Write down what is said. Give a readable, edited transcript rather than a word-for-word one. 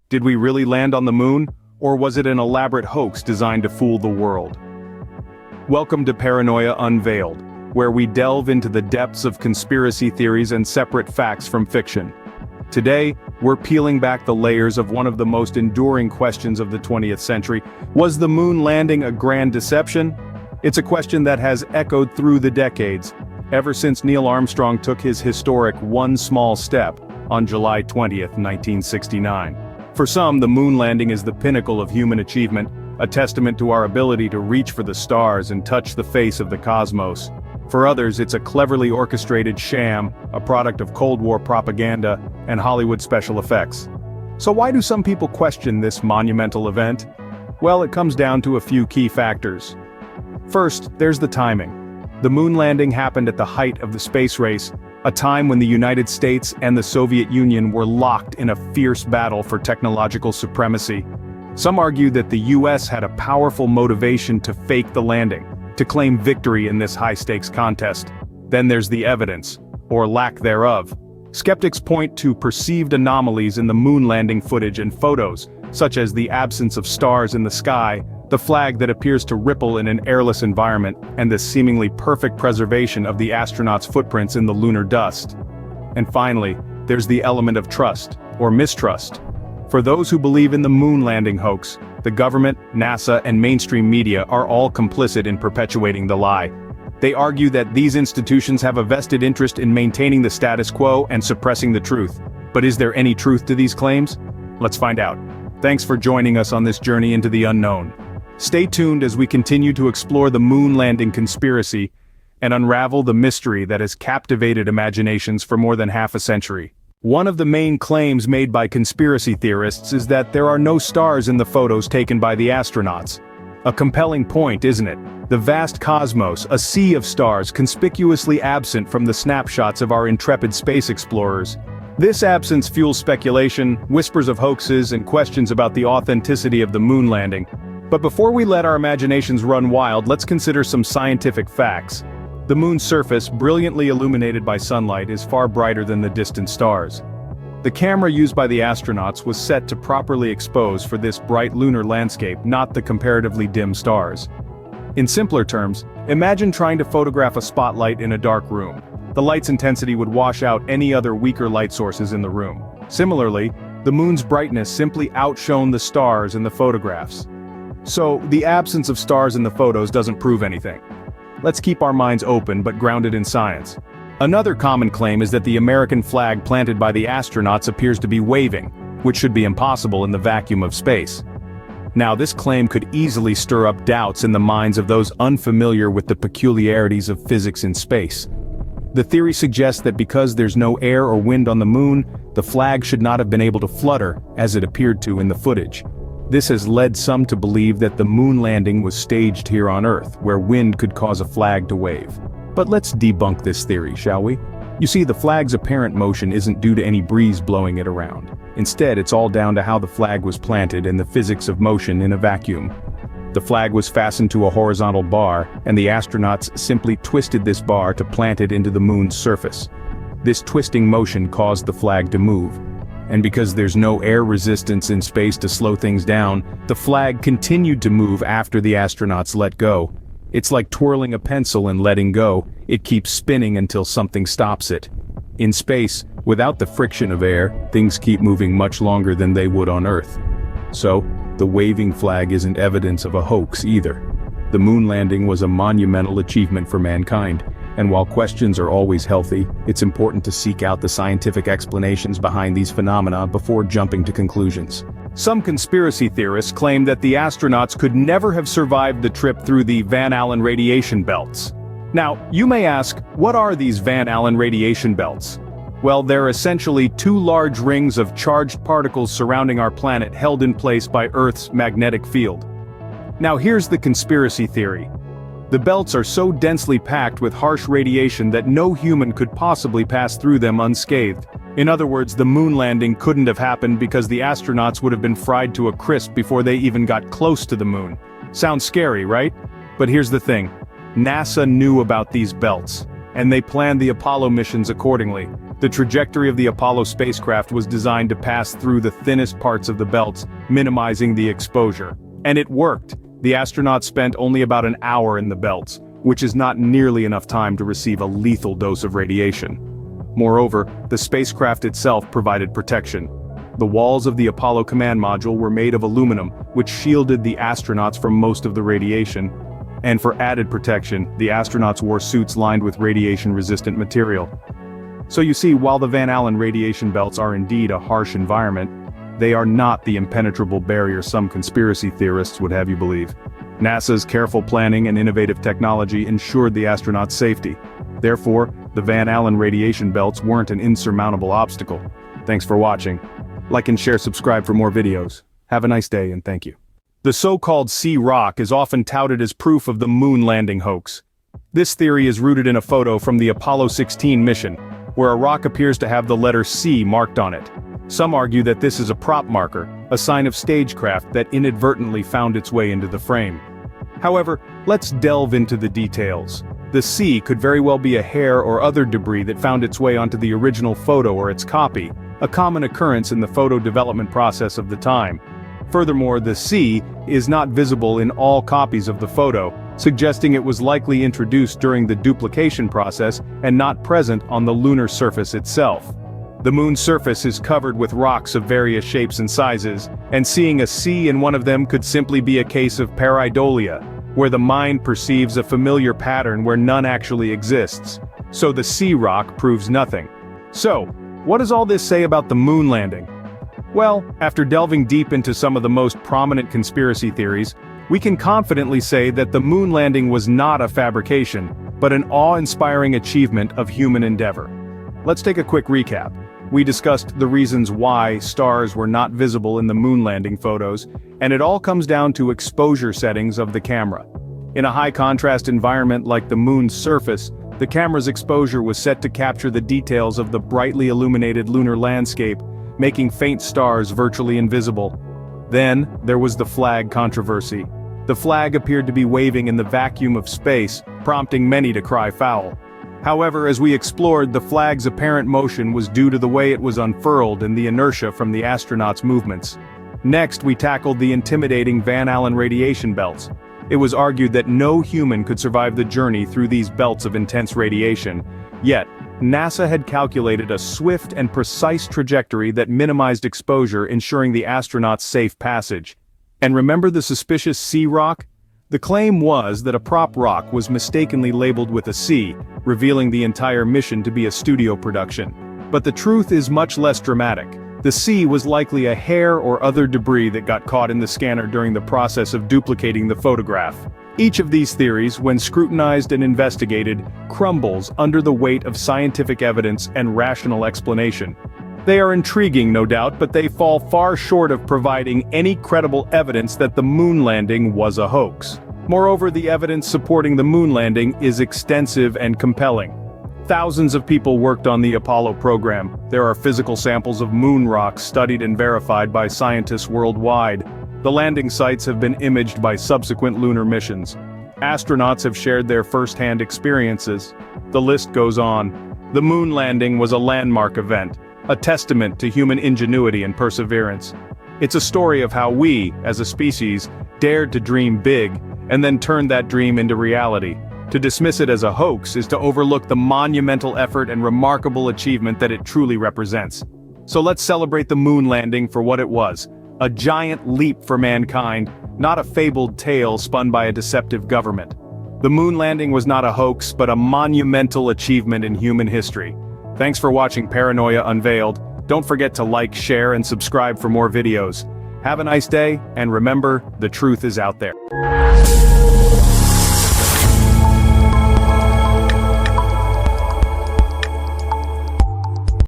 Did we really land on the moon, or was it an elaborate hoax designed to fool the world? Welcome to Paranoia Unveiled, where we delve into the depths of conspiracy theories and separate facts from fiction. Today, we're peeling back the layers of one of the most enduring questions of the 20th century. Was the moon landing a grand deception? It's a question that has echoed through the decades, ever since Neil Armstrong took his historic one small step on July 20th, 1969. For some, the moon landing is the pinnacle of human achievement, a testament to our ability to reach for the stars and touch the face of the cosmos. For others, it's a cleverly orchestrated sham, a product of Cold War propaganda and Hollywood special effects. So why do some people question this monumental event? Well, it comes down to a few key factors. First, there's the timing. The moon landing happened at the height of the space race, a time when the United States and the Soviet Union were locked in a fierce battle for technological supremacy. Some argue that the US had a powerful motivation to fake the landing, to claim victory in this high-stakes contest. Then there's the evidence, or lack thereof. Skeptics point to perceived anomalies in the moon landing footage and photos, such as the absence of stars in the sky, the flag that appears to ripple in an airless environment, and the seemingly perfect preservation of the astronauts' footprints in the lunar dust. And finally, there's the element of trust, or mistrust. For those who believe in the moon landing hoax, the government, NASA, and mainstream media are all complicit in perpetuating the lie. They argue that these institutions have a vested interest in maintaining the status quo and suppressing the truth. But is there any truth to these claims? Let's find out. Thanks for joining us on this journey into the unknown. Stay tuned as we continue to explore the moon landing conspiracy and unravel the mystery that has captivated imaginations for more than half a century. One of the main claims made by conspiracy theorists is that there are no stars in the photos taken by the astronauts. A compelling point, isn't it? The vast cosmos, a sea of stars conspicuously absent from the snapshots of our intrepid space explorers. This absence fuels speculation, whispers of hoaxes, and questions about the authenticity of the moon landing. But before we let our imaginations run wild, let's consider some scientific facts. The moon's surface, brilliantly illuminated by sunlight, is far brighter than the distant stars. The camera used by the astronauts was set to properly expose for this bright lunar landscape, not the comparatively dim stars. In simpler terms, imagine trying to photograph a spotlight in a dark room. The light's intensity would wash out any other weaker light sources in the room. Similarly, the moon's brightness simply outshone the stars in the photographs. So, the absence of stars in the photos doesn't prove anything. Let's keep our minds open but grounded in science. Another common claim is that the American flag planted by the astronauts appears to be waving, which should be impossible in the vacuum of space. Now, this claim could easily stir up doubts in the minds of those unfamiliar with the peculiarities of physics in space. The theory suggests that because there's no air or wind on the moon, the flag should not have been able to flutter, as it appeared to in the footage. This has led some to believe that the moon landing was staged here on Earth, where wind could cause a flag to wave. But let's debunk this theory, shall we? You see, the flag's apparent motion isn't due to any breeze blowing it around. Instead, it's all down to how the flag was planted and the physics of motion in a vacuum. The flag was fastened to a horizontal bar, and the astronauts simply twisted this bar to plant it into the moon's surface. This twisting motion caused the flag to move. And because there's no air resistance in space to slow things down, the flag continued to move after the astronauts let go. It's like twirling a pencil and letting go. It keeps spinning until something stops it. In space, without the friction of air, things keep moving much longer than they would on Earth. So, the waving flag isn't evidence of a hoax either. The moon landing was a monumental achievement for mankind. And while questions are always healthy, it's important to seek out the scientific explanations behind these phenomena before jumping to conclusions. Some conspiracy theorists claim that the astronauts could never have survived the trip through the Van Allen radiation belts. Now, you may ask, what are these Van Allen radiation belts? Well, they're essentially two large rings of charged particles surrounding our planet held in place by Earth's magnetic field. Now here's the conspiracy theory. The belts are so densely packed with harsh radiation that no human could possibly pass through them unscathed. In other words, the moon landing couldn't have happened because the astronauts would have been fried to a crisp before they even got close to the moon. Sounds scary, right? But here's the thing. NASA knew about these belts, and they planned the Apollo missions accordingly. The trajectory of the Apollo spacecraft was designed to pass through the thinnest parts of the belts, minimizing the exposure. And it worked. The astronauts spent only about an hour in the belts, which is not nearly enough time to receive a lethal dose of radiation. Moreover, the spacecraft itself provided protection. The walls of the Apollo command module were made of aluminum, which shielded the astronauts from most of the radiation. And for added protection, the astronauts wore suits lined with radiation-resistant material. So you see, while the Van Allen radiation belts are indeed a harsh environment, they are not the impenetrable barrier some conspiracy theorists would have you believe. NASA's careful planning and innovative technology ensured the astronauts' safety. Therefore, the Van Allen radiation belts weren't an insurmountable obstacle. Thanks for watching. Like and share, subscribe for more videos. Have a nice day and thank you. The so-called sea rock is often touted as proof of the moon landing hoax. This theory is rooted in a photo from the Apollo 16 mission, where a rock appears to have the letter C marked on it. Some argue that this is a prop marker, a sign of stagecraft that inadvertently found its way into the frame. However, let's delve into the details. The C could very well be a hair or other debris that found its way onto the original photo or its copy, a common occurrence in the photo development process of the time. Furthermore, the C is not visible in all copies of the photo, suggesting it was likely introduced during the duplication process and not present on the lunar surface itself. The moon's surface is covered with rocks of various shapes and sizes, and seeing a C in one of them could simply be a case of pareidolia, where the mind perceives a familiar pattern where none actually exists. So the C rock proves nothing. So, what does all this say about the moon landing? Well, after delving deep into some of the most prominent conspiracy theories, we can confidently say that the moon landing was not a fabrication, but an awe-inspiring achievement of human endeavor. Let's take a quick recap. We discussed the reasons why stars were not visible in the moon landing photos, and it all comes down to exposure settings of the camera. In a high-contrast environment like the moon's surface, the camera's exposure was set to capture the details of the brightly illuminated lunar landscape, making faint stars virtually invisible. Then, there was the flag controversy. The flag appeared to be waving in the vacuum of space, prompting many to cry foul. However, as we explored, the flag's apparent motion was due to the way it was unfurled and the inertia from the astronauts' movements. Next, we tackled the intimidating Van Allen radiation belts. It was argued that no human could survive the journey through these belts of intense radiation. Yet, NASA had calculated a swift and precise trajectory that minimized exposure, ensuring the astronauts' safe passage. And remember the suspicious C rock? The claim was that a prop rock was mistakenly labeled with a C, revealing the entire mission to be a studio production. But the truth is much less dramatic. The C was likely a hair or other debris that got caught in the scanner during the process of duplicating the photograph. Each of these theories, when scrutinized and investigated, crumbles under the weight of scientific evidence and rational explanation. They are intriguing, no doubt, but they fall far short of providing any credible evidence that the moon landing was a hoax. Moreover, the evidence supporting the moon landing is extensive and compelling. Thousands of people worked on the Apollo program. There are physical samples of moon rocks studied and verified by scientists worldwide. The landing sites have been imaged by subsequent lunar missions. Astronauts have shared their first-hand experiences. The list goes on. The moon landing was a landmark event, a testament to human ingenuity and perseverance. It's a story of how we, as a species, dared to dream big, and then turned that dream into reality. To dismiss it as a hoax is to overlook the monumental effort and remarkable achievement that it truly represents. So let's celebrate the moon landing for what it was, a giant leap for mankind, not a fabled tale spun by a deceptive government. The moon landing was not a hoax, but a monumental achievement in human history. Thanks for watching Paranoia Unveiled. Don't forget to like, share, and subscribe for more videos. Have a nice day, and remember, the truth is out there.